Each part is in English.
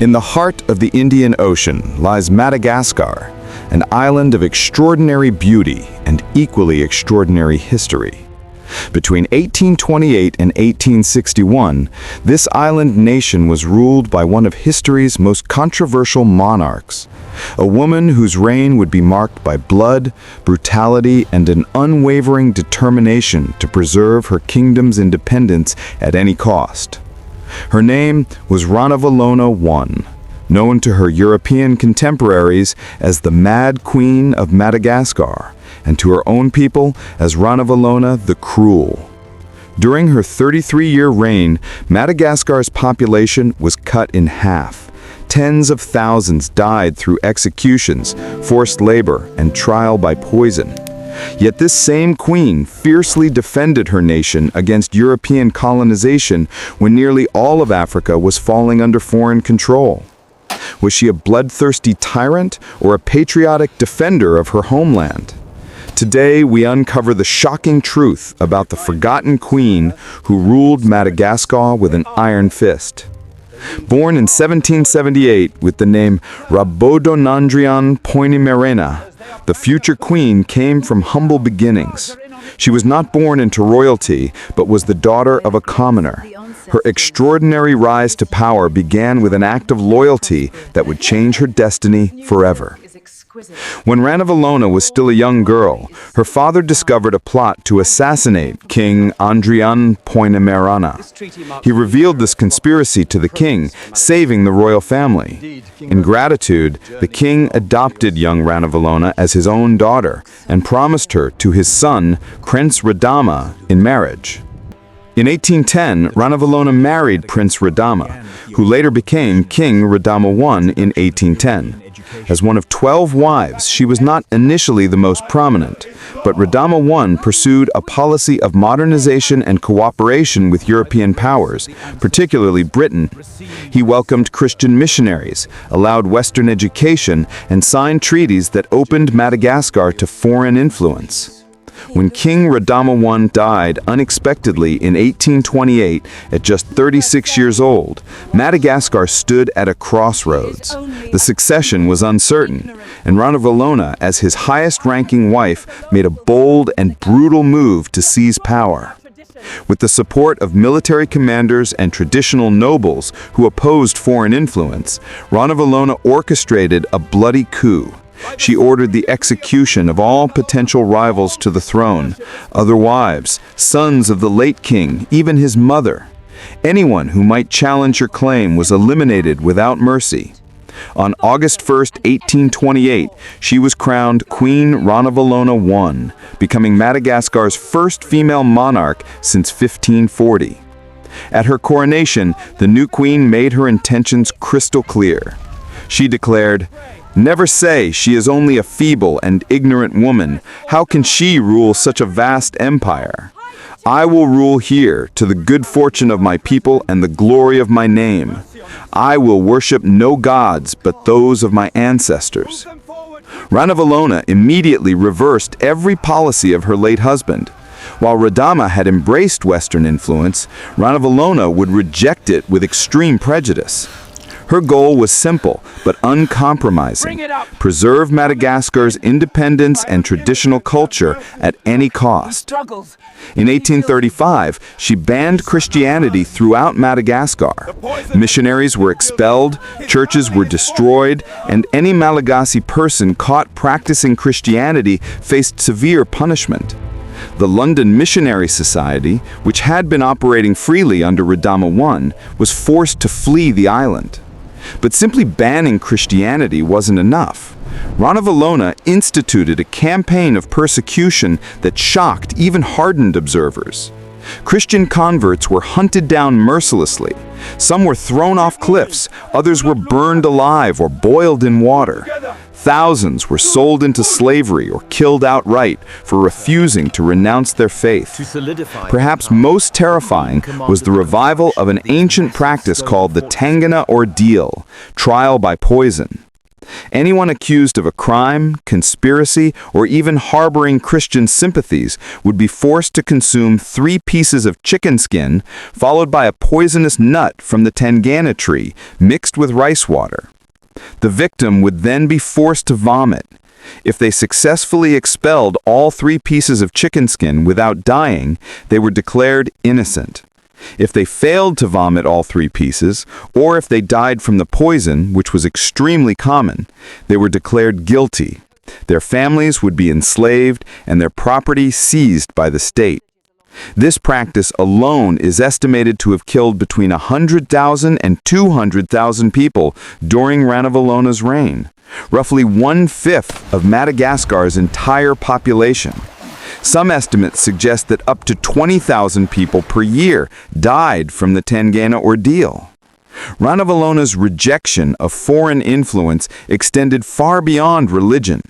In the heart of the Indian Ocean lies Madagascar, an island of extraordinary beauty and equally extraordinary history. Between 1828 and 1861, this island nation was ruled by one of history's most controversial monarchs, a woman whose reign would be marked by blood, brutality, and an unwavering determination to preserve her kingdom's independence at any cost. Her name was Ranavalona I, known to her European contemporaries as the Mad Queen of Madagascar, and to her own people as Ranavalona the Cruel. During her 33-year reign, Madagascar's population was cut in half. Tens of thousands died through executions, forced labor, and trial by poison. Yet this same queen fiercely defended her nation against European colonization when nearly all of Africa was falling under foreign control. Was she a bloodthirsty tyrant or a patriotic defender of her homeland? Today, we uncover the shocking truth about the forgotten queen who ruled Madagascar with an iron fist. Born in 1778 with the name Ranavalona I, the future queen came from humble beginnings. She was not born into royalty, but was the daughter of a commoner. Her extraordinary rise to power began with an act of loyalty that would change her destiny forever. When Ranavalona was still a young girl, her father discovered a plot to assassinate King Poinamerana. He revealed this conspiracy to the king, saving the royal family. In gratitude, the king adopted young Ranavalona as his own daughter and promised her to his son, Prince Radama, in marriage. In 1810, Ranavalona married Prince Radama, who later became King Radama I in 1810. As one of 12 wives, she was not initially the most prominent, but Radama I pursued a policy of modernization and cooperation with European powers, particularly Britain. He welcomed Christian missionaries, allowed Western education, and signed treaties that opened Madagascar to foreign influence. When King Radama I died unexpectedly in 1828 at just 36 years old, Madagascar stood at a crossroads. The succession was uncertain, and Ranavalona, as his highest-ranking wife, made a bold and brutal move to seize power. With the support of military commanders and traditional nobles who opposed foreign influence, Ranavalona orchestrated a bloody coup. She ordered the execution of all potential rivals to the throne, other wives, sons of the late king, even his mother. Anyone who might challenge her claim was eliminated without mercy. On August 1, 1828, she was crowned Queen Ranavalona I, becoming Madagascar's first female monarch since 1540. At her coronation, the new queen made her intentions crystal clear. She declared, "Never say she is only a feeble and ignorant woman. How can she rule such a vast empire? I will rule here to the good fortune of my people and the glory of my name. I will worship no gods but those of my ancestors." Ranavalona immediately reversed every policy of her late husband. While Radama had embraced Western influence, Ranavalona would reject it with extreme prejudice. Her goal was simple but uncompromising: preserve Madagascar's independence and traditional culture at any cost. In 1835, she banned Christianity throughout Madagascar. Missionaries were expelled, churches were destroyed, and any Malagasy person caught practicing Christianity faced severe punishment. The London Missionary Society, which had been operating freely under Radama I, was forced to flee the island. But simply banning Christianity wasn't enough. Ranavalona instituted a campaign of persecution that shocked even hardened observers. Christian converts were hunted down mercilessly. Some were thrown off cliffs, others were burned alive or boiled in water. Thousands were sold into slavery or killed outright for refusing to renounce their faith. Perhaps most terrifying was the revival of an ancient practice called the tangena ordeal, trial by poison. Anyone accused of a crime, conspiracy, or even harboring Christian sympathies would be forced to consume 3 pieces of chicken skin, followed by a poisonous nut from the tangena tree, mixed with rice water. The victim would then be forced to vomit. If they successfully expelled all 3 pieces of chicken skin without dying, they were declared innocent. If they failed to vomit all 3 pieces, or if they died from the poison, which was extremely common, they were declared guilty. Their families would be enslaved and their property seized by the state. This practice alone is estimated to have killed between 100,000 and 200,000 people during Ranavalola's reign, roughly 1/5 of Madagascar's entire population. Some estimates suggest that up to 20,000 people per year died from the tangena ordeal. Ranavalola's rejection of foreign influence extended far beyond religion.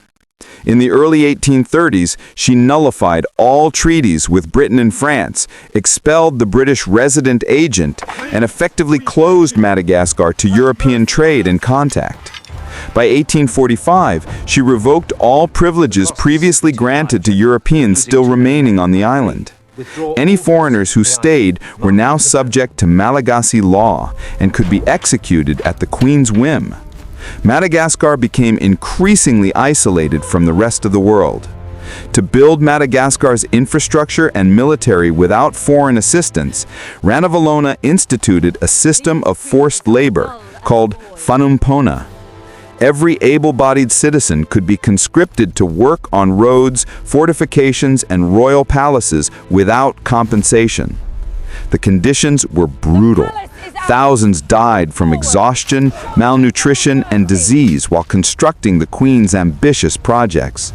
In the early 1830s, she nullified all treaties with Britain and France, expelled the British resident agent, and effectively closed Madagascar to European trade and contact. By 1845, she revoked all privileges previously granted to Europeans still remaining on the island. Any foreigners who stayed were now subject to Malagasy law and could be executed at the Queen's whim. Madagascar became increasingly isolated from the rest of the world. To build Madagascar's infrastructure and military without foreign assistance, Ranavalona instituted a system of forced labor called fanumpona. Every able-bodied citizen could be conscripted to work on roads, fortifications, and royal palaces without compensation. The conditions were brutal. Thousands died from exhaustion, malnutrition, and disease while constructing the Queen's ambitious projects.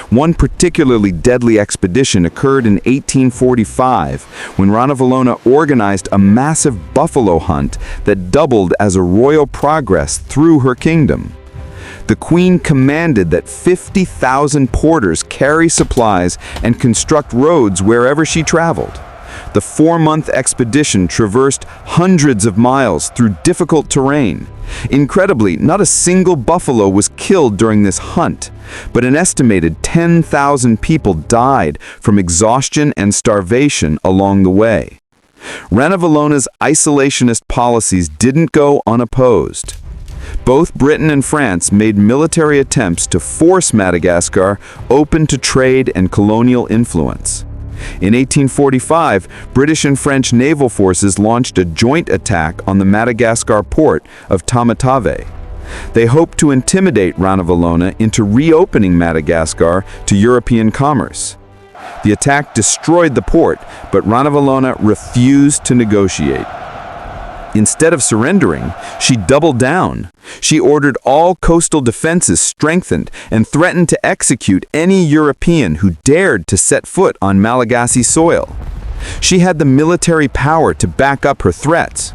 One particularly deadly expedition occurred in 1845 when Ranavalona organized a massive buffalo hunt that doubled as a royal progress through her kingdom. The Queen commanded that 50,000 porters carry supplies and construct roads wherever she traveled. The 4-month expedition traversed hundreds of miles through difficult terrain. Incredibly, not a single buffalo was killed during this hunt, but an estimated 10,000 people died from exhaustion and starvation along the way. Ranavalola's isolationist policies didn't go unopposed. Both Britain and France made military attempts to force Madagascar open to trade and colonial influence. In 1845, British and French naval forces launched a joint attack on the Madagascar port of Tamatave. They hoped to intimidate Ranavalona into reopening Madagascar to European commerce. The attack destroyed the port, but Ranavalona refused to negotiate. Instead of surrendering, she doubled down. She ordered all coastal defenses strengthened and threatened to execute any European who dared to set foot on Malagasy soil. She had the military power to back up her threats.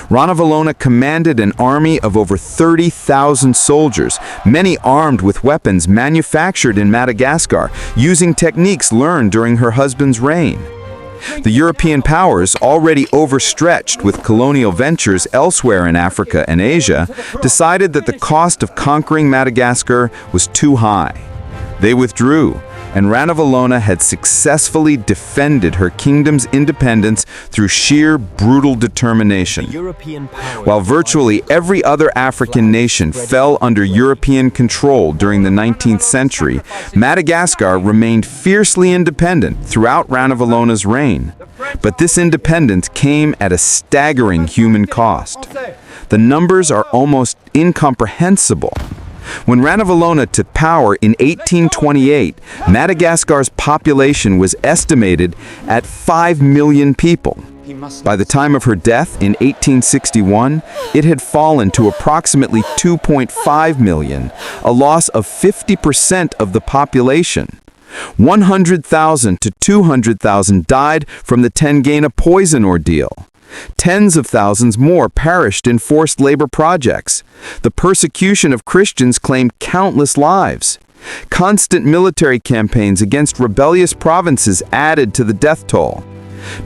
Ranavalona commanded an army of over 30,000 soldiers, many armed with weapons manufactured in Madagascar, using techniques learned during her husband's reign. The European powers, already overstretched with colonial ventures elsewhere in Africa and Asia, decided that the cost of conquering Madagascar was too high. They withdrew, and Ranavalona had successfully defended her kingdom's independence through sheer brutal determination. While virtually every other African nation fell under European control during the 19th century, Madagascar remained fiercely independent throughout Ranavalona's reign. But this independence came at a staggering human cost. The numbers are almost incomprehensible. When Ranavalona took power in 1828, Madagascar's population was estimated at 5 million people. By the time of her death in 1861, it had fallen to approximately 2.5 million, a loss of 50% of the population. 100,000 to 200,000 died from the tangena poison ordeal. Tens of thousands more perished in forced labor projects. The persecution of Christians claimed countless lives. Constant military campaigns against rebellious provinces added to the death toll.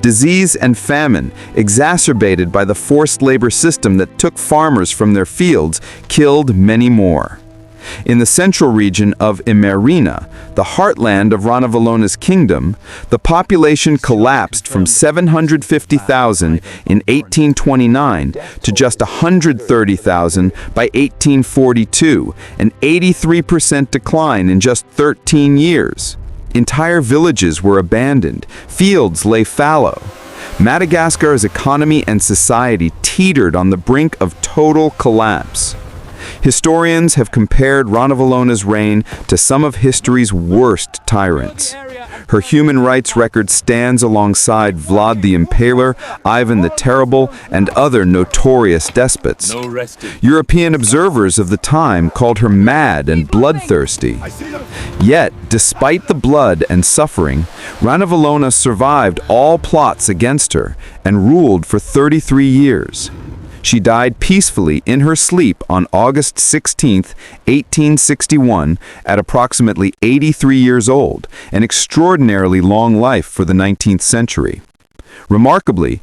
Disease and famine, exacerbated by the forced labor system that took farmers from their fields, killed many more. In the central region of Imerina, the heartland of Ranavalona's kingdom, the population collapsed from 750,000 in 1829 to just 130,000 by 1842, an 83% decline in just 13 years. Entire villages were abandoned, fields lay fallow. Madagascar's economy and society teetered on the brink of total collapse. Historians have compared Ranavalona's reign to some of history's worst tyrants. Her human rights record stands alongside Vlad the Impaler, Ivan the Terrible, and other notorious despots. European observers of the time called her mad and bloodthirsty. Yet, despite the blood and suffering, Ranavalona survived all plots against her and ruled for 33 years. She died peacefully in her sleep on August 16, 1861, at approximately 83 years old, an extraordinarily long life for the 19th century. Remarkably,